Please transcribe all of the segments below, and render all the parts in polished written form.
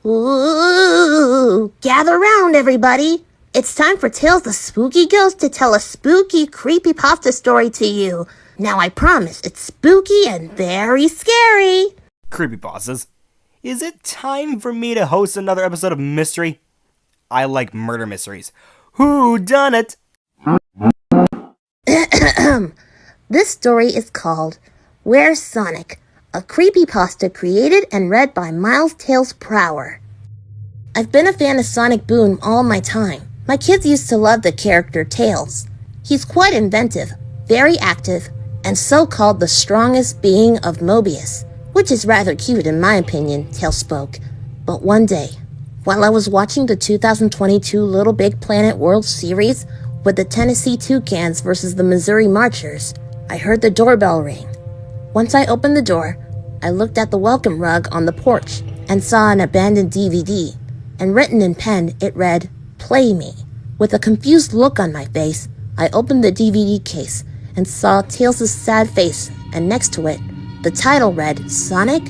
Ooh, gather round, everybody. It's time for Tails the Spooky Ghost to tell a spooky, creepypasta story to you. Now I promise, it's spooky and very scary. Creepypastas. Is it time for me to host another episode of Mystery? I like murder mysteries. Who done it? This story is called Where's Sonic? A creepypasta created and read by Miles Tails Prower. I've been a fan of Sonic Boom all my time. My kids used to love the character Tails. He's quite inventive, very active, and so-called the strongest being of Mobius, which is rather cute in my opinion, Tails spoke. But one day, while I was watching the 2022 Little Big Planet World Series with the Tennessee Toucans versus the Missouri Marchers, I heard the doorbell ring. Once I opened the door, I looked at the welcome rug on the porch and saw an abandoned DVD, and written in pen it read, "Play Me." With a confused look on my face, I opened the DVD case and saw Tails' sad face, and next to it, the title read, Sonic?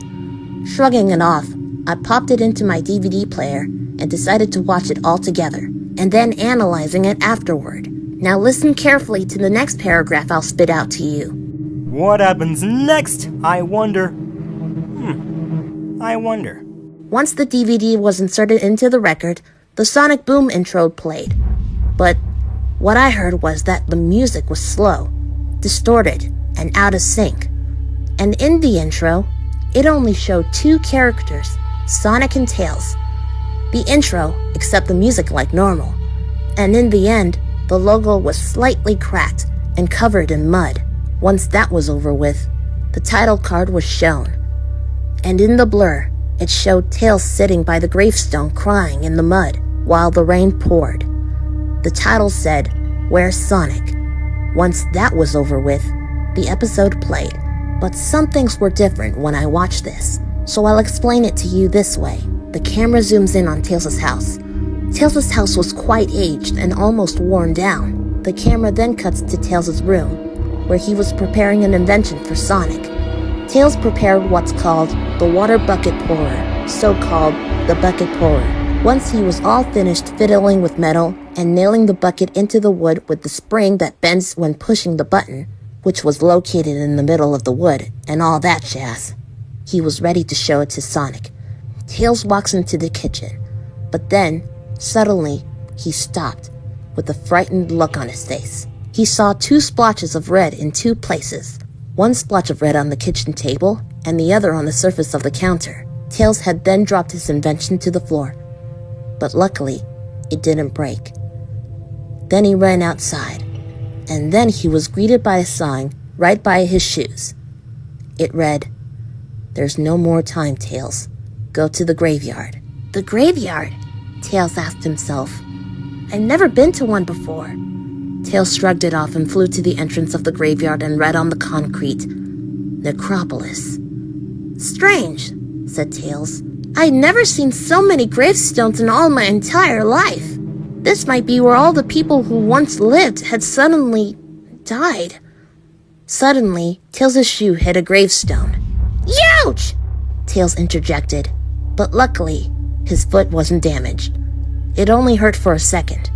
Shrugging it off, I popped it into my DVD player and decided to watch it all together, and then analyzing it afterward. Now listen carefully to the next paragraph I'll spit out to you. What happens next? I wonder. I wonder. Once the DVD was inserted into the record, the Sonic Boom intro played. But what I heard was that the music was slow, distorted, and out of sync. And in the intro, it only showed two characters, Sonic and Tails. The intro, except the music like normal. And in the end, the logo was slightly cracked and covered in mud. Once that was over with, the title card was shown. And in the blur, it showed Tails sitting by the gravestone crying in the mud while the rain poured. The title said, Where's Sonic? Once that was over with, the episode played. But some things were different when I watched this, so I'll explain it to you this way. The camera zooms in on Tails' house. Tails' house was quite aged and almost worn down. The camera then cuts to Tails' room, where he was preparing an invention for Sonic. Tails prepared what's called the water bucket pourer, so-called the bucket pourer. Once he was all finished fiddling with metal and nailing the bucket into the wood with the spring that bends when pushing the button, which was located in the middle of the wood, and all that jazz, he was ready to show it to Sonic. Tails walks into the kitchen, but then, suddenly, he stopped, with a frightened look on his face. He saw two splotches of red in two places, one splotch of red on the kitchen table, and the other on the surface of the counter. Tails had then dropped his invention to the floor, but luckily, it didn't break. Then he ran outside, and then he was greeted by a sign right by his shoes. It read, There's no more time, Tails. Go to the graveyard. The graveyard? Tails asked himself. I've never been to one before. Tails shrugged it off and flew to the entrance of the graveyard and read on the concrete, Necropolis. Strange, said Tails. I'd never seen so many gravestones in all my entire life. This might be where all the people who once lived had suddenly died. Suddenly, Tails' shoe hit a gravestone. Ouch! Tails interjected, but luckily, his foot wasn't damaged. It only hurt for a second.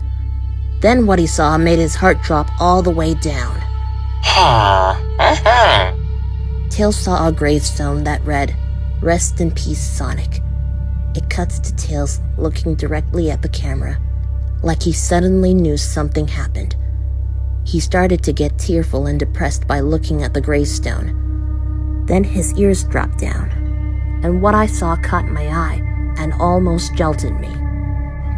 Then what he saw made his heart drop all the way down. Tails saw a gravestone that read, Rest in peace, Sonic. It cuts to Tails looking directly at the camera, like he suddenly knew something happened. He started to get tearful and depressed by looking at the gravestone. Then his ears dropped down, and what I saw caught my eye and almost jolted me.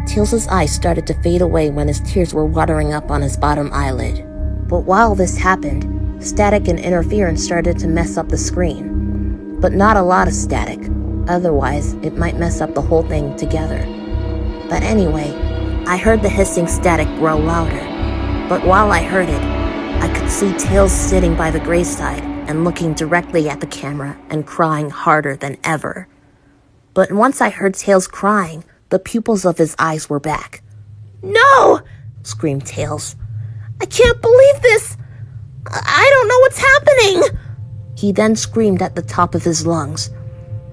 Tails' eyes started to fade away when his tears were watering up on his bottom eyelid. But while this happened, static and interference started to mess up the screen. But not a lot of static, otherwise it might mess up the whole thing together. But anyway, I heard the hissing static grow louder. But while I heard it, I could see Tails sitting by the graveside and looking directly at the camera and crying harder than ever. But once I heard Tails crying, the pupils of his eyes were back. No! Screamed Tails. I can't believe this! I don't know what's happening! He then screamed at the top of his lungs.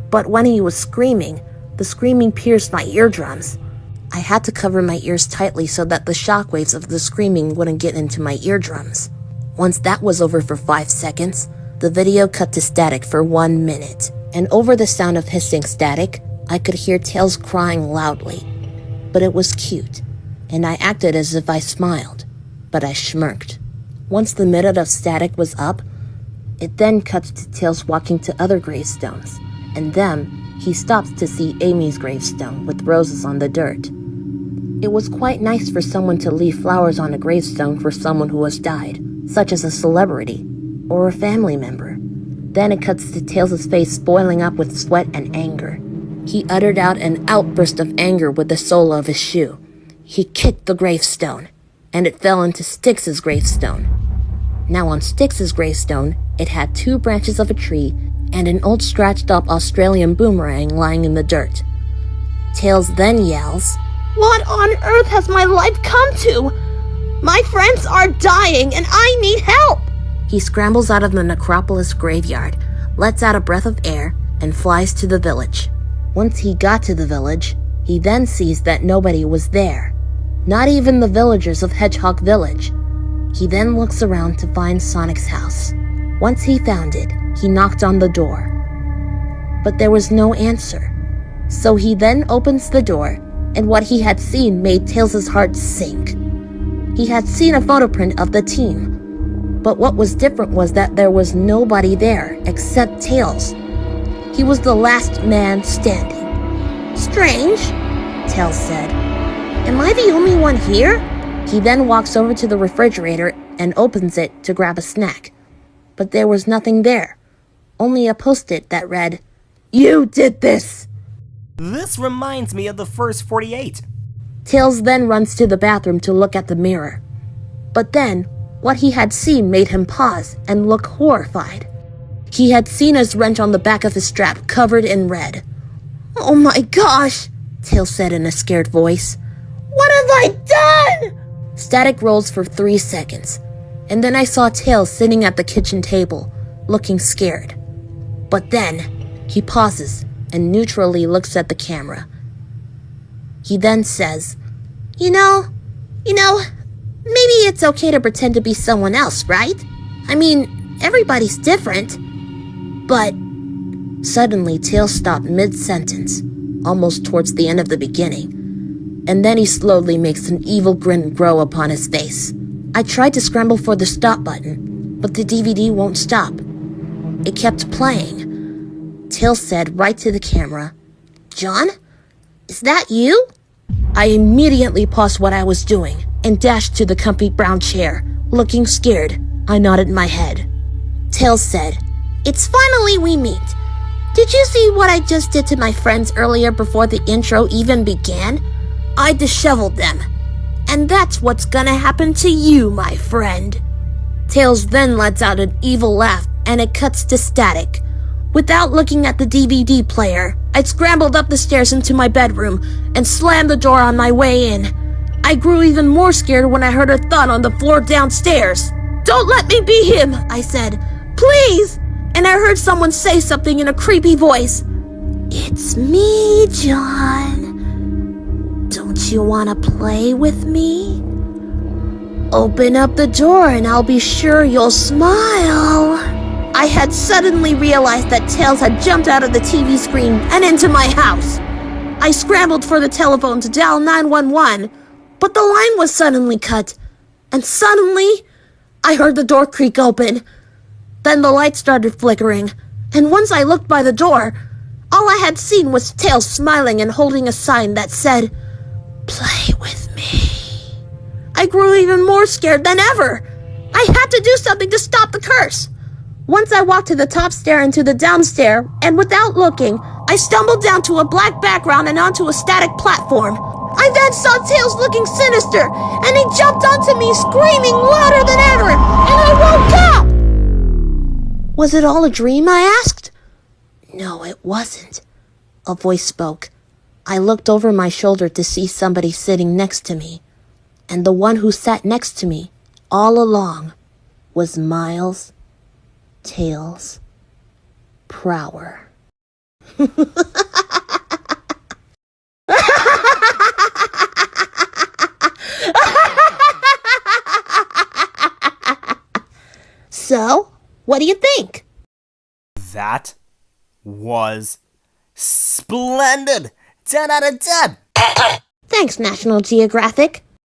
But when he was screaming, The screaming pierced my eardrums. I had to cover my ears tightly so that the shockwaves of the screaming wouldn't get into my eardrums. Once that was over for 5 seconds, the video cut to static for 1 minute. And over the sound of hissing static, I could hear Tails crying loudly. But it was cute, and I acted as if I smiled, but I smirked. Once the minute of static was up, it then cuts to Tails walking to other gravestones, and then he stops to see Amy's gravestone with roses on the dirt. It was quite nice for someone to leave flowers on a gravestone for someone who has died, such as a celebrity or a family member. Then it cuts to Tails' face boiling up with sweat and anger. He uttered out an outburst of anger with the sole of his shoe. He kicked the gravestone, and it fell into Styx's gravestone. Now on Styx's gravestone, it had 2 branches of a tree and an old scratched-up Australian boomerang lying in the dirt. Tails then yells, "What on earth has my life come to? My friends are dying and I need help!" He scrambles out of the necropolis graveyard, lets out a breath of air, and flies to the village. Once he got to the village, he then sees that nobody was there. Not even the villagers of Hedgehog Village. He then looks around to find Sonic's house. Once he found it, he knocked on the door. But there was no answer. So he then opens the door, and what he had seen made Tails' heart sink. He had seen a photo print of the team, but what was different was that there was nobody there except Tails. He was the last man standing. "Strange," Tails said. "Am I the only one here?" He then walks over to the refrigerator and opens it to grab a snack. But there was nothing there, only a post-it that read, "You did this!" This reminds me of the first 48. Tails then runs to the bathroom to look at the mirror. But then, what he had seen made him pause and look horrified. He had seen his wrench on the back of his strap covered in red. "Oh my gosh," Tails said in a scared voice. "What have I done?" Static rolls for 3 seconds, and then I saw Tails sitting at the kitchen table, looking scared. But then, he pauses and neutrally looks at the camera. He then says, You know, maybe it's okay to pretend to be someone else, right? I mean, everybody's different." But suddenly Tails stopped mid-sentence, almost towards the end of the beginning, and then he slowly makes an evil grin grow upon his face. I tried to scramble for the stop button, but the DVD won't stop. It kept playing. Tails said right to the camera, "John, is that you?" I immediately paused what I was doing and dashed to the comfy brown chair. Looking scared, I nodded my head. Tails said, "It's finally we meet. Did you see what I just did to my friends earlier before the intro even began? I disheveled them. And that's what's gonna happen to you, my friend." Tails then lets out an evil laugh and it cuts to static. Without looking at the DVD player, I scrambled up the stairs into my bedroom and slammed the door on my way in. I grew even more scared when I heard a thud on the floor downstairs. "Don't let me be him," I said. "Please!" And I heard someone say something in a creepy voice. "It's me, John. Don't you want to play with me? Open up the door and I'll be sure you'll smile." I had suddenly realized that Tails had jumped out of the TV screen and into my house. I scrambled for the telephone to dial 911, but the line was suddenly cut. And suddenly, I heard the door creak open. Then the light started flickering, and once I looked by the door, all I had seen was Tails smiling and holding a sign that said, "Play with me." I grew even more scared than ever. I had to do something to stop the curse. Once I walked to the top stair and to the downstairs, and without looking, I stumbled down to a black background and onto a static platform. I then saw Tails looking sinister, and he jumped onto me screaming louder than ever, and I woke up! "Was it all a dream?" I asked. "No, it wasn't," a voice spoke. I looked over my shoulder to see somebody sitting next to me, and the one who sat next to me all along was Miles Tails Prower. So, what do you think? That was splendid! 10 out of 10! Thanks, National Geographic.